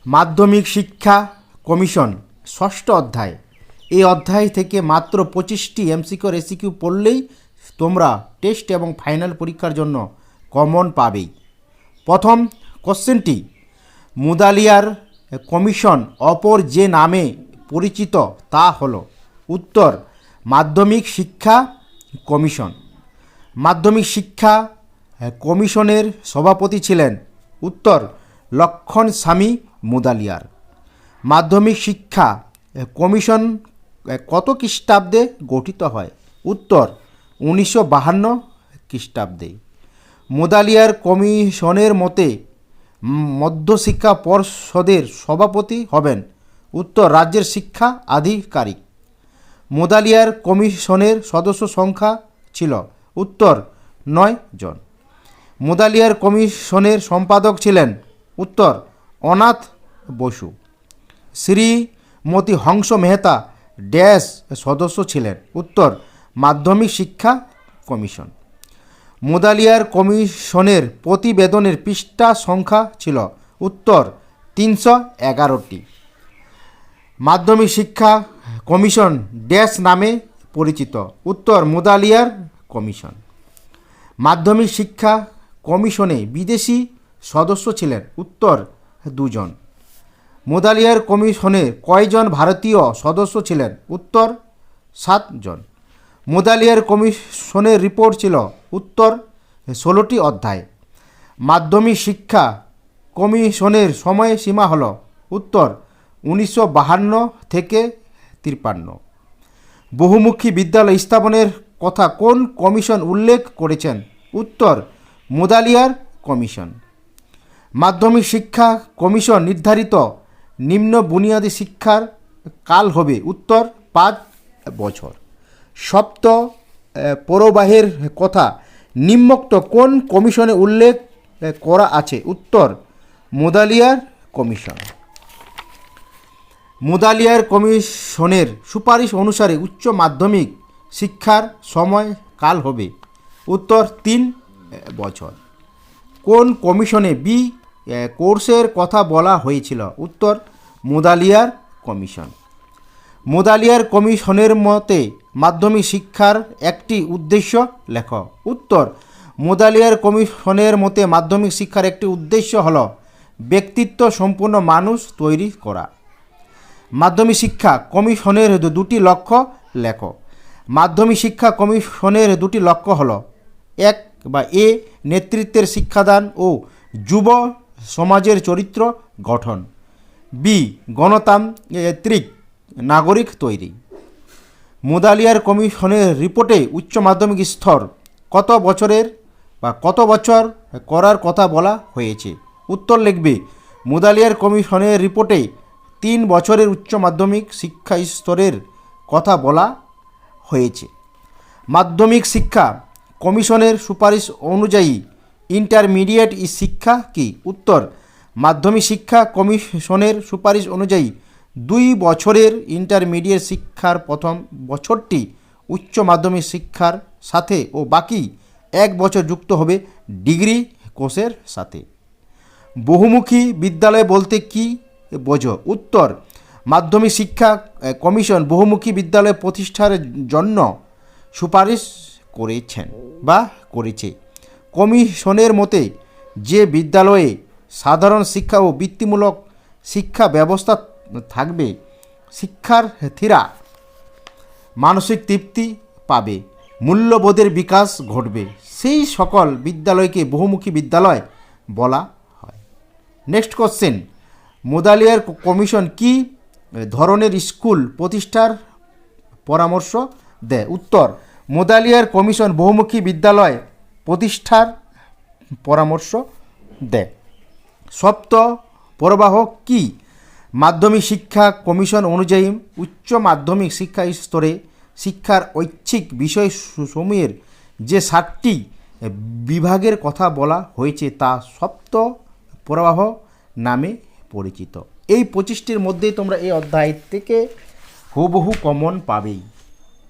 মাধ্যমিক শিক্ষা কমিশন ষষ্ঠ অধ্যায়। এই অধ্যায় থেকে মাত্র 25টি এমসিকিউ আর এসিকিউ পড়লেই তোমরা টেস্ট এবং ফাইনাল পরীক্ষার জন্য কমন পাবেই। প্রথম কোশ্চেনটি, মুদালিয়ার কমিশন অপর যে নামে পরিচিত তা হলো। উত্তর, মাধ্যমিক শিক্ষা কমিশন। মাধ্যমিক শিক্ষা কমিশনের সভাপতি ছিলেন। উত্তর, লক্ষণ স্বামী মুদালিয়ার। মাধ্যমিক শিক্ষা কমিশন কত খ্রিস্টাব্দে গঠিত হয়? উত্তর, 1952 খ্রিস্টাব্দে। মুদালিয়ার কমিশনের মতে মধ্যশিক্ষা পর্ষদের সভাপতি হবেন। উত্তর, রাজ্যের শিক্ষা আধিকারিক। মুদালিয়ার কমিশনের সদস্য সংখ্যা ছিল। উত্তর, 9 জন। মুদালিয়ার কমিশনের সম্পাদক ছিলেন। উত্তর, অনাথ বসু। শ্রীমতী হংস মেহতা ড্যাশ সদস্য ছিলেন। উত্তর, মাধ্যমিক শিক্ষা কমিশন। মুদালিয়ার কমিশনের প্রতিবেদনের পৃষ্ঠা সংখ্যা ছিল। উত্তর, 311টি। মাধ্যমিক শিক্ষা কমিশন ড্যাশ নামে পরিচিত। উত্তর, মুদালিয়ার কমিশন। মাধ্যমিক শিক্ষা কমিশনে বিদেশি সদস্য ছিলেন। উত্তর, 2 জন। মুদালিয়ার কমিশনে কয়জন ভারতীয় সদস্য ছিলেন? উত্তর, 7 জন। মুদালিয়ার কমিশনের রিপোর্ট ছিল। উত্তর, 16টি অধ্যায়। মাধ্যমিক শিক্ষা কমিশনের সময়সীমা হল। উত্তর, 1952 থেকে 53। বহুমুখী বিদ্যালয় স্থাপনের কথা কোন কমিশন উল্লেখ করেছেন? উত্তর, মুদালিয়ার কমিশন। মাধ্যমিক শিক্ষা কমিশন নির্ধারিত নিম্ন বুনিয়াদী শিক্ষার কাল হবে। উত্তর, 5 বছর। সপ্ত প্রবাহের কথা নিম্নোক্ত কোন কমিশনে উল্লেখ করা আছে? উত্তর, মুদালিয়ার কমিশন। মুদালিয়ার কমিশনের সুপারিশ অনুসারে উচ্চ মাধ্যমিক শিক্ষার সময় কাল হবে। উত্তর, 3 বছর। কোন কমিশনে বি কোর্সের কথা বলা হয়েছিল? উত্তর, মুদালিয়ার কমিশন। মুদালিয়ার কমিশনের মতে মাধ্যমিক শিক্ষার একটি উদ্দেশ্য লেখ। উত্তর, মুদালিয়ার কমিশনের মতে মাধ্যমিক শিক্ষার একটি উদ্দেশ্য হল ব্যক্তিত্ব সম্পন্ন মানুষ তৈরি করা। মাধ্যমিক শিক্ষা কমিশনের 2টি লক্ষ্য লেখ। মাধ্যমিক শিক্ষা কমিশনের 2টি লক্ষ্য হল, এ নেতৃত্বের শিক্ষাদান ও যুব সমাজের চরিত্র গঠন। বি, গণতান্ত্রিক নাগরিক তৈরি। মুদালিয়ার কমিশনের রিপোর্টে উচ্চ মাধ্যমিক স্তর কত বছর করার কথা বলা হয়েছে? উত্তর লিখবে, মুদালিয়ার কমিশনের রিপোর্টে 3 বছরের উচ্চ মাধ্যমিক শিক্ষা স্তরের কথা বলা হয়েছে। মাধ্যমিক শিক্ষা কমিশনের সুপারিশ অনুযায়ী ইন্টারমিডিয়েট শিক্ষা কি? উত্তর, মাধ্যমিক শিক্ষা কমিশনের সুপারিশ অনুযায়ী 2 বছরের ইন্টারমিডিয়েট শিক্ষার প্রথম বছরটি উচ্চ মাধ্যমিক শিক্ষার সাথে ও বাকি 1 বছর যুক্ত হবে ডিগ্রি কোর্সের সাথে। বহুমুখী বিদ্যালয় বলতে কি বোঝো? উত্তর, মাধ্যমিক শিক্ষা কমিশন বহুমুখী বিদ্যালয় প্রতিষ্ঠার জন্য সুপারিশ করেছে। কমিশনের মতে যে বিদ্যালয়ে সাধারণ শিক্ষা ও বৃত্তিমূলক শিক্ষা ব্যবস্থা থাকবে, শিক্ষার্থীরা মানসিক তৃপ্তি পাবে, মূল্যবোধের বিকাশ ঘটবে, সেই সকল বিদ্যালয়কে বহুমুখী বিদ্যালয় বলা হয়। নেক্সট কোশ্চেন, মুদালিয়ার কমিশন কি ধরনের স্কুল প্রতিষ্ঠার পরামর্শ দেয়? উত্তর, মুদালিয়ার কমিশন বহুমুখী বিদ্যালয় প্রতিষ্ঠার পরামর্শ দেয়। সপ্ত প্রবাহ কি? মাধ্যমিক শিক্ষা কমিশন অনুযায়ী উচ্চ মাধ্যমিক শিক্ষা স্তরে শিক্ষার ঐচ্ছিক বিষয়সমূহের যে 7টি বিভাগের কথা বলা হয়েছে তা সপ্ত প্রবাহ নামে পরিচিত। এই 25টির মধ্যেই তোমরা এই অধ্যায় থেকে হুবহু কমন পাবেই।